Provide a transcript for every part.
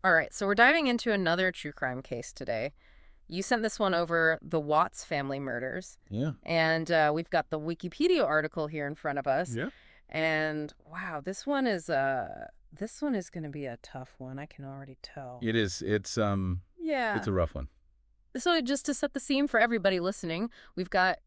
All right, so we're diving into another true crime case today. You sent this one over, the Watts family murders. Yeah. And we've got the Wikipedia article here in front of us. Yeah. And wow, this one is going to be a tough one. I can already tell. It is. It's Yeah. a rough one. So just to set the scene for everybody listening, we've got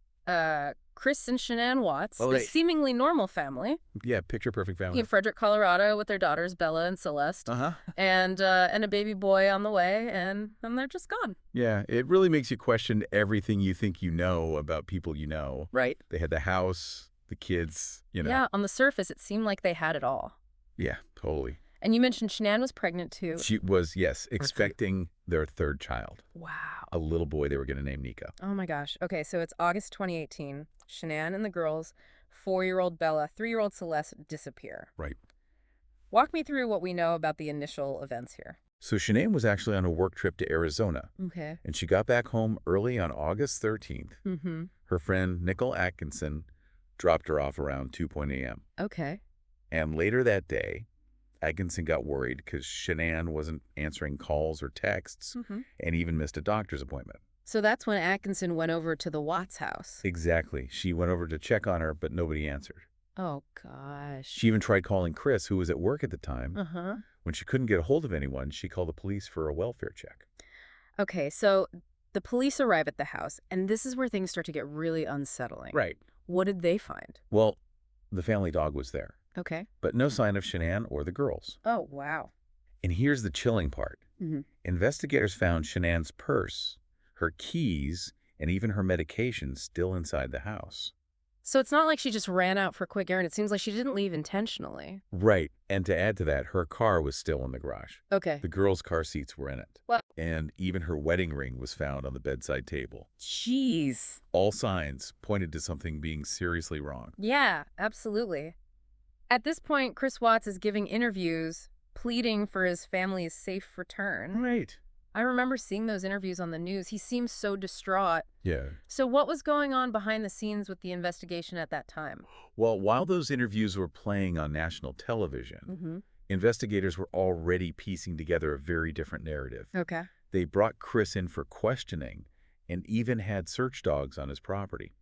Chris and Shanann Watts, Well, a they- seemingly normal family Yeah, picture perfect family. in Frederick, Colorado, with their daughters Bella and Celeste, Uh-huh. and a baby boy on the way, and they're just gone. Yeah, it really makes you question everything you think you know about people you know. Right. They had the house, the kids, Yeah, on the surface, it seemed like they had it all. Yeah, totally. And you mentioned Shanann was pregnant too. She was, yes, expecting their third child. Wow. A little boy they were going to name Nico. Oh my gosh. Okay, so it's August 2018. Shanann and the girls, 4-year-old Bella, 3-year-old Celeste, disappear. Right. Walk me through what we know about the initial events here. So Shanann was actually on a work trip to Arizona, Okay. and she got back home early on August 13th. Mm-hmm. Her friend Nicole Atkinson dropped her off around 2 a.m. Okay. And later that day, Atkinson got worried because Shanann wasn't answering calls or texts Mm-hmm. and even missed a doctor's appointment. So that's when Atkinson went over to the Watts house. Exactly. She went over to check on her, but nobody answered. Oh, gosh. She even tried calling Chris, who was at work at the time. Uh-huh. When she couldn't get a hold of anyone, she called the police for a welfare check. Okay, so the police arrive at the house, and this is where things start to get really unsettling. Right. What did they find? Well, the family dog was there, Okay. but no sign of Shanann or the girls. Oh, wow. And here's the chilling part. Mm-hmm. Investigators found Shanann's purse, her keys, and even her medication still inside the house. So it's not like she just ran out for a quick errand. It seems like she didn't leave intentionally. Right. And to add to that, her car was still in the garage. Okay. The girls' car seats were in it. What? And even her wedding ring was found on the bedside table. Jeez. All signs pointed to something being seriously wrong. Yeah, absolutely. At this point, Chris Watts is giving interviews, pleading for his family's safe return. Right. I remember seeing those interviews on the news. He seems so distraught. Yeah. So what was going on behind the scenes with the investigation at that time? Well, while those interviews were playing on national television, Mm-hmm. investigators were already piecing together a very different narrative. Okay. They brought Chris in for questioning and even had search dogs on his property.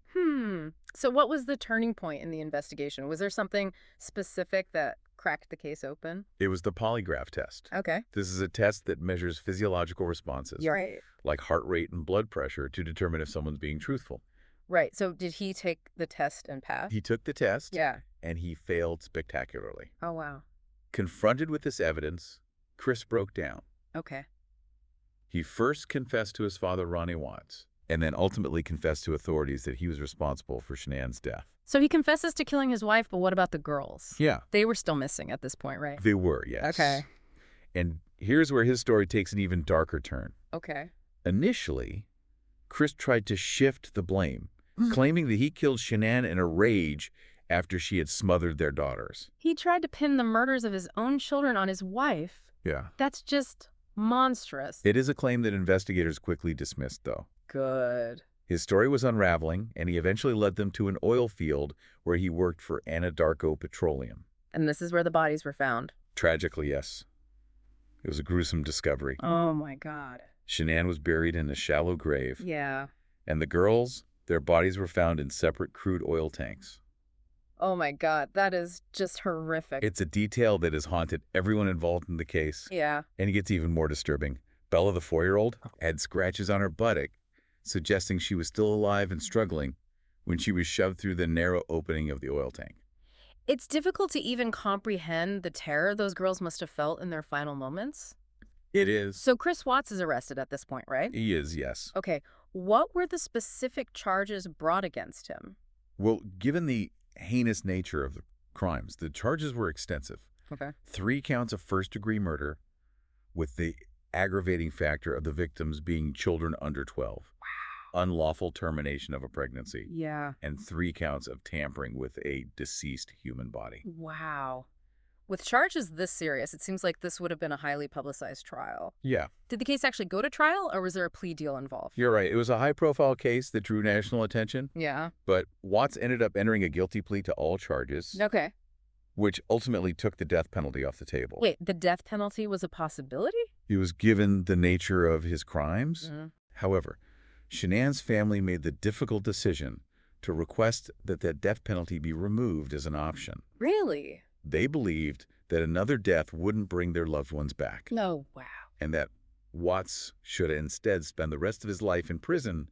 So what was the turning point in the investigation? Was there something specific that cracked the case open? It was the polygraph test. Okay. This is a test that measures physiological responses, You're right. like heart rate and blood pressure, to determine if someone's being truthful. Right. So did he take the test and pass? He took the test, Yeah. and he failed spectacularly. Oh, wow. Confronted with this evidence, Chris broke down. Okay. He first confessed to his father, Ronnie Watts, and then ultimately confessed to authorities that he was responsible for Shanann's death. So he confesses to killing his wife, but what about the girls? Yeah, They were still missing at this point, right? they were, yes. Okay. And here's where his story takes an even darker turn. Okay. Initially, Chris tried to shift the blame, claiming that he killed Shanann in a rage after she had smothered their daughters. He tried to pin the murders of his own children on his wife. Yeah. That's just monstrous. It is a claim that investigators quickly dismissed, though. Good. His story was unraveling, and he eventually led them to an oil field where he worked for Anadarko Petroleum. And this is where the bodies were found. Tragically, yes. It was a gruesome discovery. Oh, my God. Shanann was buried in a shallow grave, Yeah. and the girls, their bodies were found in separate crude oil tanks. Oh, my God. That is just horrific. It's a detail that has haunted everyone involved in the case, Yeah. and it gets even more disturbing. Bella, the 4-year-old, had scratches on her buttock, suggesting she was still alive and struggling when she was shoved through the narrow opening of the oil tank. It's difficult to even comprehend the terror those girls must have felt in their final moments. It is. So Chris Watts is arrested at this point, right? He is, yes. Okay. What were the specific charges brought against him? Well, given the heinous nature of the crimes, the charges were extensive. Okay. 3 counts of first-degree murder, with the aggravating factor of the victims being children under 12. Wow. Unlawful termination of a pregnancy. Yeah. And 3 counts of tampering with a deceased human body. Wow. With charges this serious, it seems like this would have been a highly publicized trial. Yeah, Did the case actually go to trial, or was there a plea deal involved? you're right. It was a high-profile case that drew national attention, Yeah. but Watts ended up entering a guilty plea to all charges, Okay. which ultimately took the death penalty off the table. Wait, the death penalty was a possibility? He was given the nature of his crimes. Mhm. However, Shanann's family made the difficult decision to request that the death penalty be removed as an option. Really? They believed that another death wouldn't bring their loved ones back, No, wow. and that Watts should instead spend the rest of his life in prison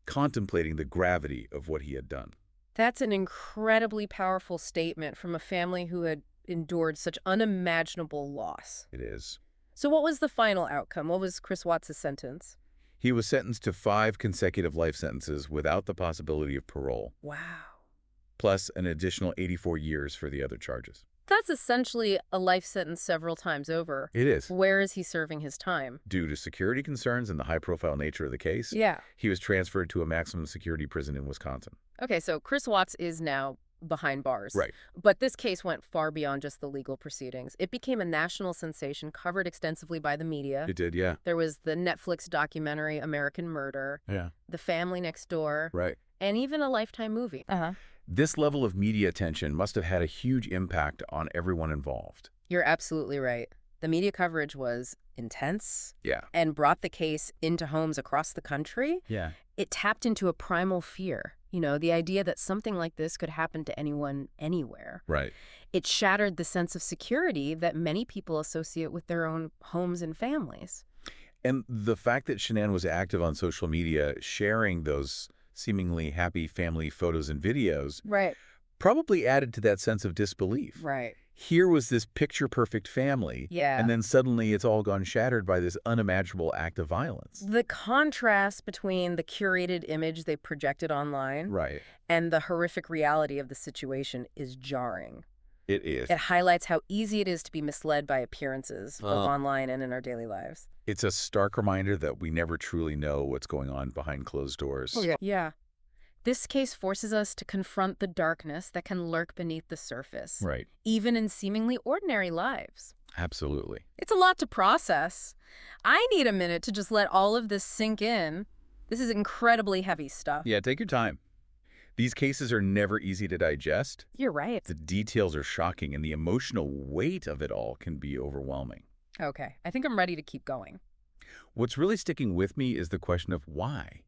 contemplating the gravity of what he had done. That's an incredibly powerful statement from a family who had endured such unimaginable loss. It is. So what was the final outcome? What was Chris Watts' sentence? He was sentenced to 5 consecutive life sentences without the possibility of parole, Wow. plus an additional 84 years for the other charges. That's essentially a life sentence several times over. It is. Where is he serving his time? Due to security concerns and the high-profile nature of the case, Yeah. he was transferred to a maximum security prison in Wisconsin. Okay, so Chris Watts is now behind bars. Right. But this case went far beyond just the legal proceedings. It became a national sensation, covered extensively by the media. It did, yeah. There was the Netflix documentary American Murder, Yeah. The Family Next Door, Right. and even a Lifetime movie. This level of media attention must have had a huge impact on everyone involved. You're absolutely right. The media coverage was intense Yeah. and brought the case into homes across the country. Yeah. It tapped into a primal fear, the idea that something like this could happen to anyone, anywhere. Right. It shattered the sense of security that many people associate with their own homes and families. And the fact that Shanann was active on social media, sharing those seemingly happy family photos and videos, Right. probably added to that sense of disbelief. Right. Here was this picture-perfect family, Yeah. and then suddenly it's all gone shattered by this unimaginable act of violence. The contrast between the curated image they projected online Right. and the horrific reality of the situation is jarring. It is. It highlights how easy it is to be misled by appearances, both online and in our daily lives. It's a stark reminder that we never truly know what's going on behind closed doors. Yeah. This case forces us to confront the darkness that can lurk beneath the surface, Right. even in seemingly ordinary lives. Absolutely. It's a lot to process. I need a minute to just let all of this sink in. This is incredibly heavy stuff. Yeah, take your time. These cases are never easy to digest. You're right. The details are shocking, and the emotional weight of it all can be overwhelming. Okay, I think I'm ready to keep going. What's really sticking with me is the question of why.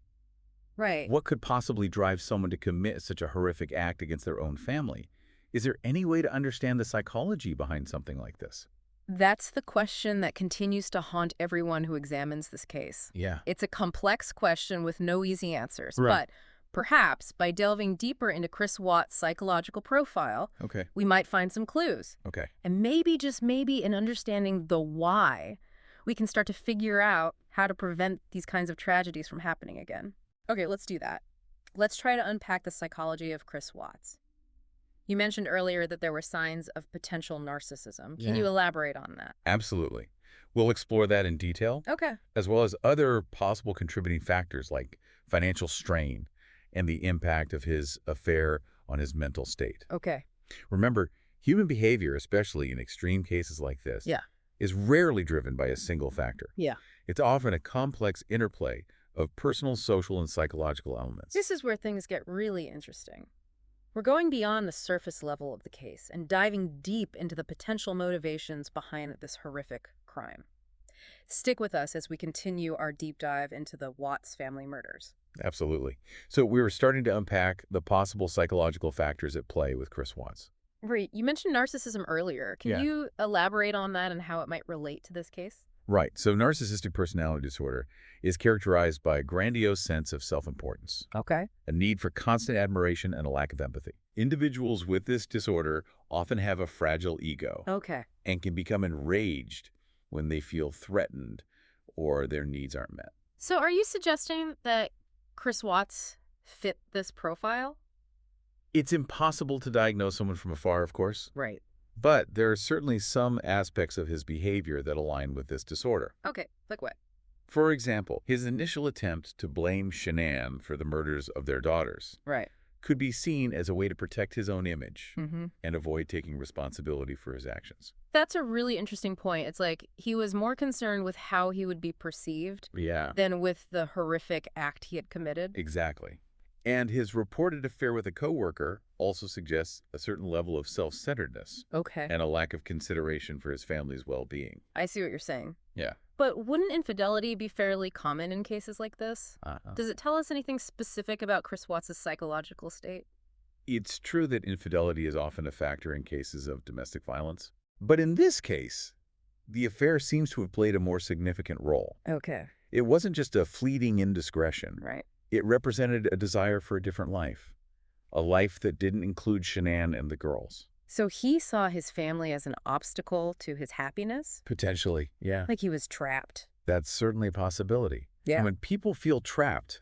Right. What could possibly drive someone to commit such a horrific act against their own family? Is there any way to understand the psychology behind something like this? That's the question that continues to haunt everyone who examines this case. Yeah. It's a complex question with no easy answers, Right. but perhaps by delving deeper into Chris Watts' psychological profile, Okay. we might find some clues. Okay. And maybe, just maybe, in understanding the why, we can start to figure out how to prevent these kinds of tragedies from happening again. Okay, let's do that. Let's try to unpack the psychology of Chris Watts. You mentioned earlier that there were signs of potential narcissism. Can you elaborate on that? Absolutely. We'll explore that in detail, Okay. as well as other possible contributing factors like financial strain and the impact of his affair on his mental state. Okay. Remember, human behavior, especially in extreme cases like this, Yeah. is rarely driven by a single factor. Yeah. It's often a complex interplay of personal, social, and psychological elements. This is where things get really interesting. We're going beyond the surface level of the case and diving deep into the potential motivations behind this horrific crime. Stick with us as we continue our deep dive into the Watts family murders. Absolutely. So we were starting to unpack the possible psychological factors at play with Chris Watts. Right. You mentioned narcissism earlier. Can Yeah. you elaborate on that and how it might relate to this case? Right. So narcissistic personality disorder is characterized by a grandiose sense of self-importance, Okay. a need for constant admiration, and a lack of empathy. Individuals with this disorder often have a fragile ego Okay. and can become enraged when they feel threatened or their needs aren't met. So are you suggesting that Chris Watts fit this profile? It's impossible to diagnose someone from afar, of course, Right. but there are certainly some aspects of his behavior that align with this disorder. Okay. Like what? For example, his initial attempt to blame Shanann for the murders of their daughters Right. could be seen as a way to protect his own image Mm-hmm. and avoid taking responsibility for his actions. That's a really interesting point. It's like he was more concerned with how he would be perceived Yeah, than with the horrific act he had committed. exactly. And his reported affair with a coworker also suggests a certain level of self-centeredness Okay. and a lack of consideration for his family's well-being. I see what you're saying. Yeah. But wouldn't infidelity be fairly common in cases like this? Uh-huh. Does it tell us anything specific about Chris Watts' psychological state? It's true that infidelity is often a factor in cases of domestic violence. But in this case, the affair seems to have played a more significant role. Okay. It wasn't just a fleeting indiscretion. Right. It represented a desire for a different life, a life that didn't include Shanann and the girls. So he saw his family as an obstacle to his happiness? Potentially, yeah. Like he was trapped. That's certainly a possibility. And when people feel trapped,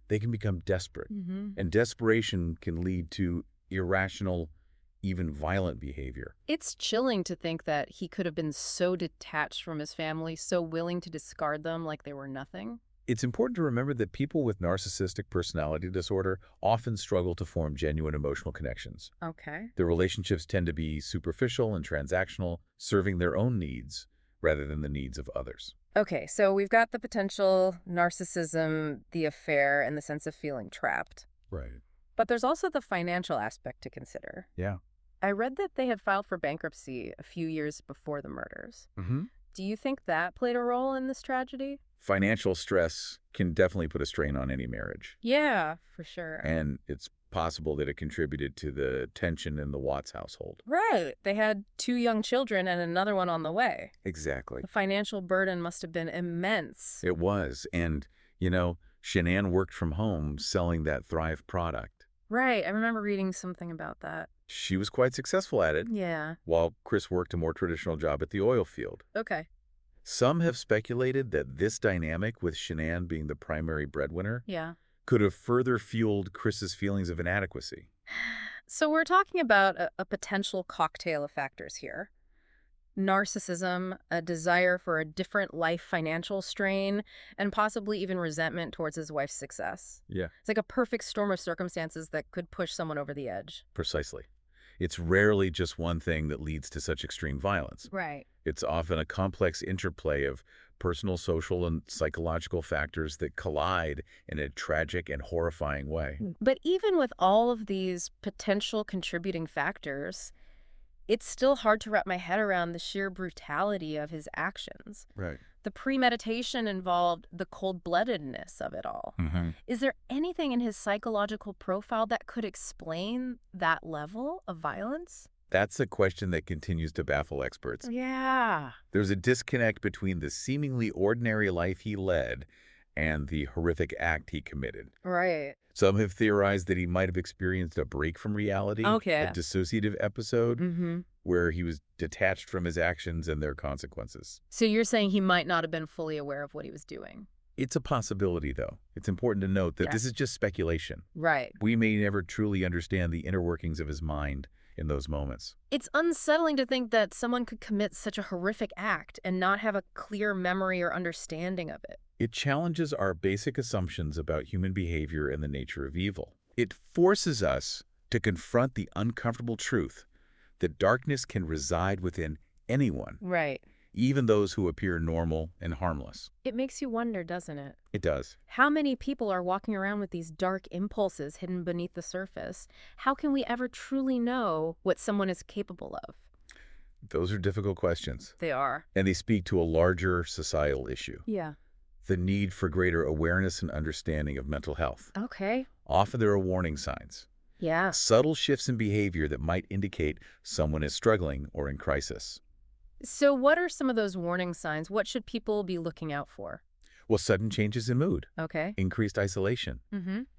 they can become desperate. And desperation can lead to irrational, even violent behavior. It's chilling to think that he could have been so detached from his family, so willing to discard them like they were nothing. It's important to remember that people with narcissistic personality disorder often struggle to form genuine emotional connections. Okay. Their relationships tend to be superficial and transactional, serving their own needs rather than the needs of others. Okay, so we've got the potential narcissism, the affair, and the sense of feeling trapped. Right. But there's also the financial aspect to consider. Yeah. I read that they had filed for bankruptcy a few years before the murders. Do you think that played a role in this tragedy? Financial stress can definitely put a strain on any marriage. Yeah, for sure. And it's possible that it contributed to the tension in the Watts household. Right. They had 2 young children and another one on the way. Exactly. The financial burden must have been immense. It was. And, Shanann worked from home selling that Thrive product. Right. I remember reading something about that. She was quite successful at it, Yeah. while Chris worked a more traditional job at the oil field. Okay. Some have speculated that this dynamic, with Shanann being the primary breadwinner, Yeah. could have further fueled Chris's feelings of inadequacy. So we're talking about a potential cocktail of factors here. Narcissism, a desire for a different life financial strain, and possibly even resentment towards his wife's success. Yeah. It's like a perfect storm of circumstances that could push someone over the edge. Precisely. It's rarely just one thing that leads to such extreme violence. Right. It's often a complex interplay of personal, social, and psychological factors that collide in a tragic and horrifying way. But even with all of these potential contributing factors, it's still hard to wrap my head around the sheer brutality of his actions. Right. The premeditation involved the cold-bloodedness of it all. Is there anything in his psychological profile that could explain that level of violence? That's a question that continues to baffle experts. Yeah. There's a disconnect between the seemingly ordinary life he led and the horrific act he committed. Right. Some have theorized that he might have experienced a break from reality, Okay. a dissociative episode, where he was detached from his actions and their consequences. So you're saying he might not have been fully aware of what he was doing? It's a possibility, though. It's important to note that Yeah. this is just speculation. Right. We may never truly understand the inner workings of his mind in those moments. It's unsettling to think that someone could commit such a horrific act and not have a clear memory or understanding of it. It challenges our basic assumptions about human behavior and the nature of evil. It forces us to confront the uncomfortable truth that darkness can reside within anyone, Right. even those who appear normal and harmless. It makes you wonder, doesn't it? It does. How many people are walking around with these dark impulses hidden beneath the surface? How can we ever truly know what someone is capable of? Those are difficult questions, They are. and they speak to a larger societal issue. Yeah. The need for greater awareness and understanding of mental health. Okay. Often there are warning signs, Yeah. subtle shifts in behavior that might indicate someone is struggling or in crisis. So what are some of those warning signs? What should people be looking out for? Well, sudden changes in mood, Okay. increased isolation,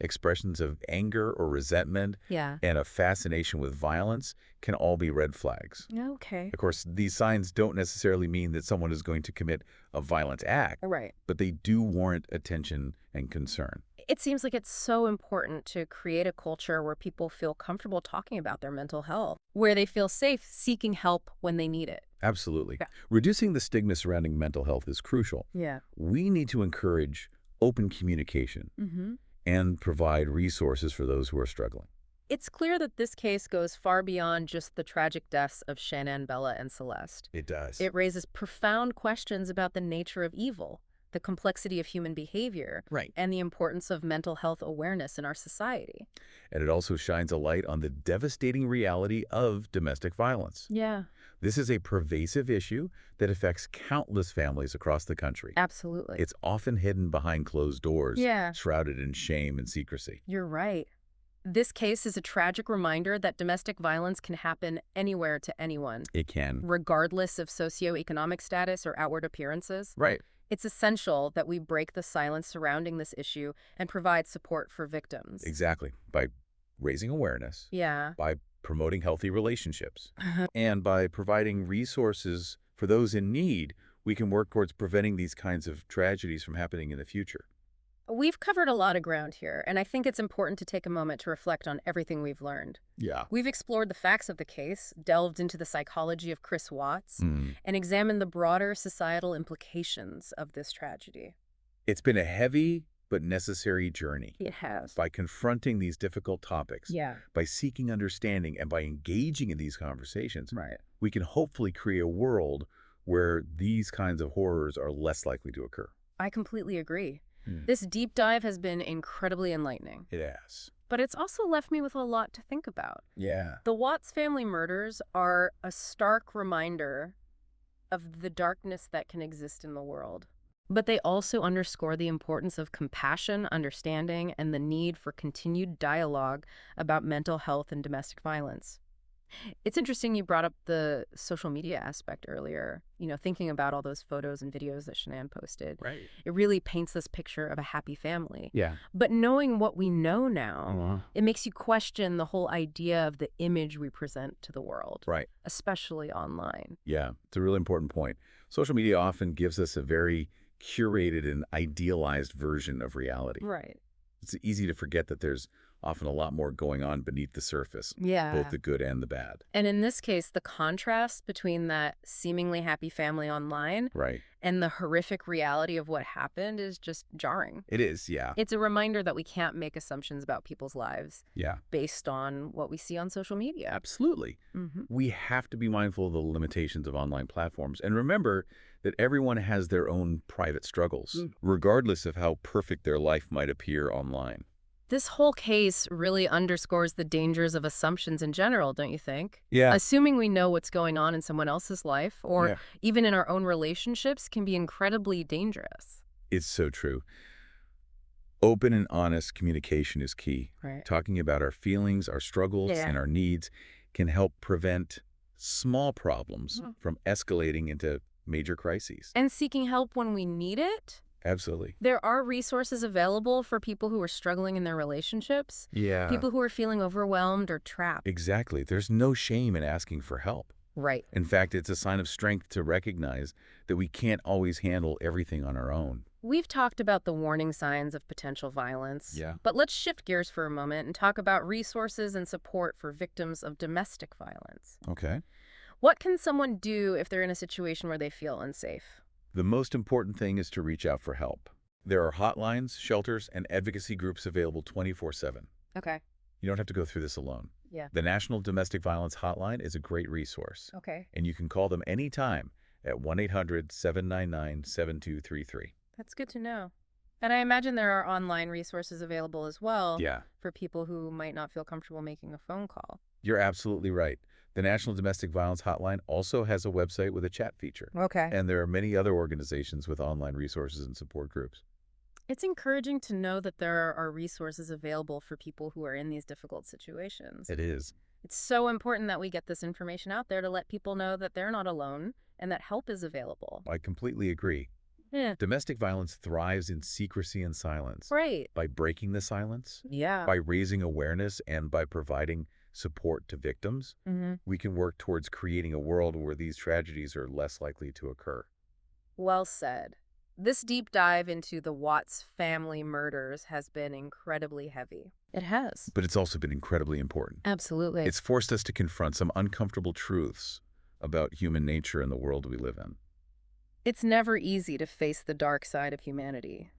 expressions of anger or resentment, Yeah. and a fascination with violence can all be red flags. Okay. Of course, these signs don't necessarily mean that someone is going to commit a violent act, Right. but they do warrant attention and concern. It seems like it's so important to create a culture where people feel comfortable talking about their mental health, where they feel safe seeking help when they need it. Absolutely. Yeah. Reducing the stigma surrounding mental health is crucial. Yeah. We need to encourage open communication and provide resources for those who are struggling. It's clear that this case goes far beyond just the tragic deaths of Shanann, Bella, and Celeste. It does. It raises profound questions about the nature of evil, the complexity of human behavior, Right. and the importance of mental health awareness in our society. And it also shines a light on the devastating reality of domestic violence. Yeah. This is a pervasive issue that affects countless families across the country. Absolutely. It's often hidden behind closed doors, Yeah, shrouded in shame and secrecy. you're right. This case is a tragic reminder that domestic violence can happen anywhere to anyone, It can. regardless of socioeconomic status or outward appearances. Right. It's essential that we break the silence surrounding this issue and provide support for victims. Exactly. By raising awareness, Yeah. by promoting healthy relationships, and by providing resources for those in need, we can work towards preventing these kinds of tragedies from happening in the future. We've covered a lot of ground here, and I think it's important to take a moment to reflect on everything we've learned. Yeah. We've explored the facts of the case, delved into the psychology of Chris Watts, Mm. and examined the broader societal implications of this tragedy. It's been a heavy but necessary journey. It has. By confronting these difficult topics, Yeah. by seeking understanding, and by engaging in these conversations, Right. we can hopefully create a world where these kinds of horrors are less likely to occur. I completely agree. Hmm. This deep dive has been incredibly enlightening, It has. but it's also left me with a lot to think about. Yeah. The Watts family murders are a stark reminder of the darkness that can exist in the world. But they also underscore the importance of compassion, understanding, and the need for continued dialogue about mental health and domestic violence. It's interesting you brought up the social media aspect earlier, thinking about all those photos and videos that Shanann posted. Right. It really paints this picture of a happy family. Yeah. But knowing what we know now, it makes you question the whole idea of the image we present to the world, Right. especially online. Yeah. It's a really important point. Social media often gives us a very curated and idealized version of reality. Right. It's easy to forget that there's often a lot more going on beneath the surface, Yeah. both the good and the bad. And in this case, the contrast between that seemingly happy family online Right. and the horrific reality of what happened is just jarring. It is, yeah. It's a reminder that we can't make assumptions about people's lives Yeah. based on what we see on social media. Absolutely. We have to be mindful of the limitations of online platforms and remember that everyone has their own private struggles, regardless of how perfect their life might appear online. This whole case really underscores the dangers of assumptions in general, don't you think? Yeah. Assuming we know what's going on in someone else's life or Yeah. even in our own relationships can be incredibly dangerous. It's so true. Open and honest communication is key. Right. Talking about our feelings, our struggles, Yeah. and our needs can help prevent small problems Mhm. from escalating into major crises. And seeking help when we need it. Absolutely. There are resources available for people who are struggling in their relationships, Yeah. people who are feeling overwhelmed or trapped. Exactly. There's no shame in asking for help. Right. In fact, it's a sign of strength to recognize that we can't always handle everything on our own. We've talked about the warning signs of potential violence. Yeah. But let's shift gears for a moment and talk about resources and support for victims of domestic violence. Okay. What can someone do if they're in a situation where they feel unsafe? The most important thing is to reach out for help. There are hotlines, shelters, and advocacy groups available 24/7. Okay. You don't have to go through this alone. Yeah. The National Domestic Violence Hotline is a great resource, Okay. and you can call them anytime at 1-800-799-7233. That's good to know. And I imagine there are online resources available as well Yeah, for people who might not feel comfortable making a phone call. you're absolutely right. The National Domestic Violence Hotline also has a website with a chat feature, Okay. and there are many other organizations with online resources and support groups. It's encouraging to know that there are resources available for people who are in these difficult situations. It is. It's so important that we get this information out there to let people know that they're not alone and that help is available. I completely agree. Yeah. Domestic violence thrives in secrecy and silence. Right. By breaking the silence, Yeah. by raising awareness, and by providing support to victims, we can work towards creating a world where these tragedies are less likely to occur. Well said. This deep dive into the Watts family murders has been incredibly heavy. It has. But it's also been incredibly important. Absolutely. It's forced us to confront some uncomfortable truths about human nature and the world we live in. It's never easy to face the dark side of humanity.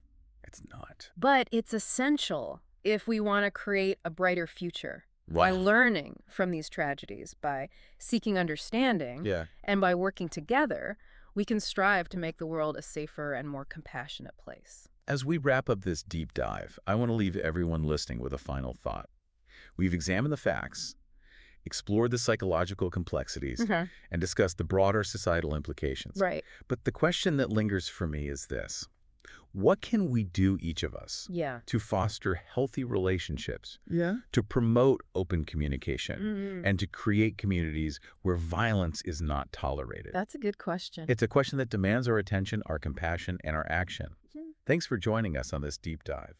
It's not. But it's essential if we want to create a brighter future. By learning from these tragedies, by seeking understanding, Yeah. and by working together, we can strive to make the world a safer and more compassionate place. As we wrap up this deep dive, I want to leave everyone listening with a final thought. We've examined the facts, explored the psychological complexities, and discussed the broader societal implications. Right. But the question that lingers for me is this. What can we do, each of us, Yeah. to foster healthy relationships, Yeah. to promote open communication, and to create communities where violence is not tolerated? That's a good question. It's a question that demands our attention, our compassion, and our action. Thanks for joining us on this deep dive.